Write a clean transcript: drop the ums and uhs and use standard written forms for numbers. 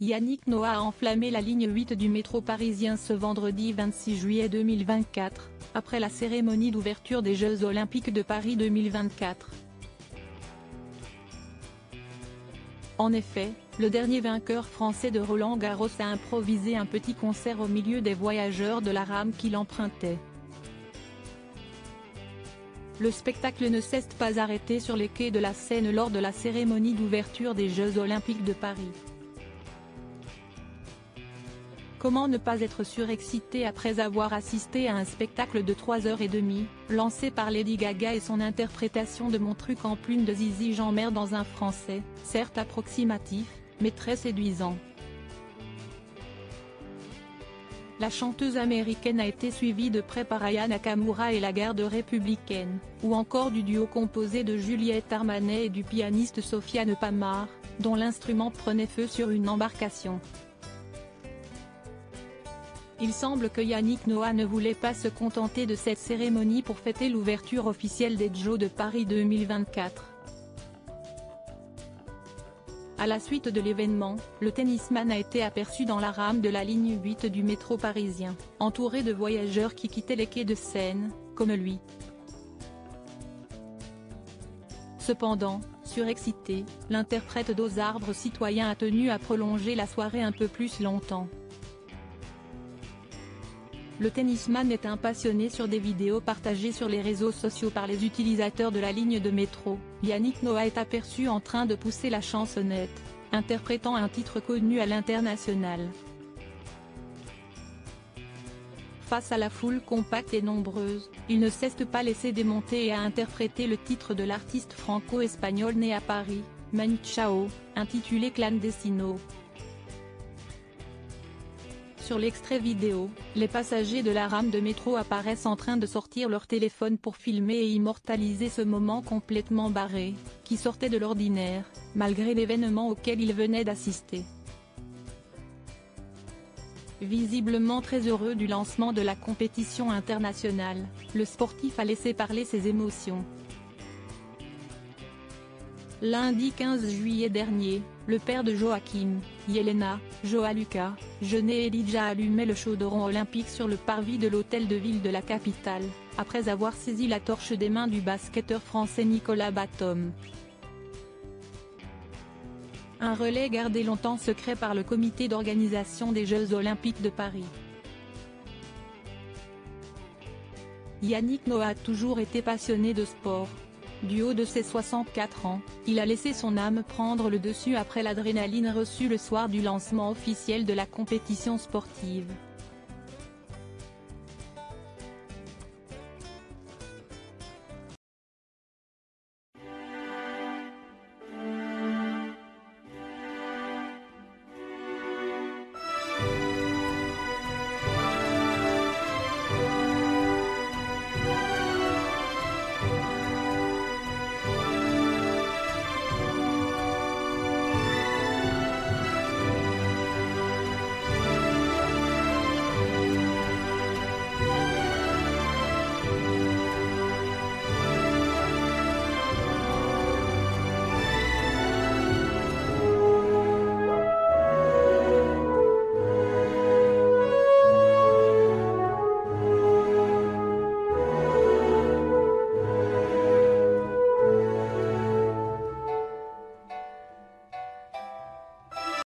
Yannick Noah a enflammé la ligne 8 du métro parisien ce vendredi 26 juillet 2024, après la cérémonie d'ouverture des Jeux Olympiques de Paris 2024. En effet, le dernier vainqueur français de Roland-Garros a improvisé un petit concert au milieu des voyageurs de la rame qui l'empruntaient. Le spectacle ne s'est pas arrêté sur les quais de la Seine lors de la cérémonie d'ouverture des Jeux Olympiques de Paris. Comment ne pas être surexcité après avoir assisté à un spectacle de 3h30, lancé par Lady Gaga et son interprétation de Mon truc en plume de Zizi Jeanmaire dans un français, certes approximatif, mais très séduisant. La chanteuse américaine a été suivie de près par Aya Nakamura et la Garde républicaine, ou encore du duo composé de Juliette Armanet et du pianiste Sofiane Pamart, dont l'instrument prenait feu sur une embarcation. Il semble que Yannick Noah ne voulait pas se contenter de cette cérémonie pour fêter l'ouverture officielle des Jeux de Paris 2024. À la suite de l'événement, le tennisman a été aperçu dans la rame de la ligne 8 du métro parisien, entouré de voyageurs qui quittaient les quais de Seine, comme lui. Cependant, surexcité, l'interprète d'Aux Arbres Citoyens a tenu à prolonger la soirée un peu plus longtemps. Le tennisman est un passionné sur des vidéos partagées sur les réseaux sociaux par les utilisateurs de la ligne de métro. Yannick Noah est aperçu en train de pousser la chansonnette, interprétant un titre connu à l'international. Face à la foule compacte et nombreuse, il ne s'est pas laissé démonter et a interprété le titre de l'artiste franco-espagnol né à Paris, Manu Chao, intitulé Clandestino. Sur l'extrait vidéo, les passagers de la rame de métro apparaissent en train de sortir leur téléphone pour filmer et immortaliser ce moment complètement barré, qui sortait de l'ordinaire, malgré l'événement auquel ils venaient d'assister. Visiblement très heureux du lancement de la compétition internationale, le sportif a laissé parler ses émotions. Lundi 15 juillet dernier, le père de Joachim, Yelena, Joa Lucas, jeune et Elijah allumait le chaudron olympique sur le parvis de l'hôtel de ville de la capitale, après avoir saisi la torche des mains du basketteur français Nicolas Batum. Un relais gardé longtemps secret par le comité d'organisation des Jeux Olympiques de Paris. Yannick Noah a toujours été passionné de sport. Du haut de ses 64 ans, il a laissé son âme prendre le dessus après l'adrénaline reçue le soir du lancement officiel de la compétition sportive.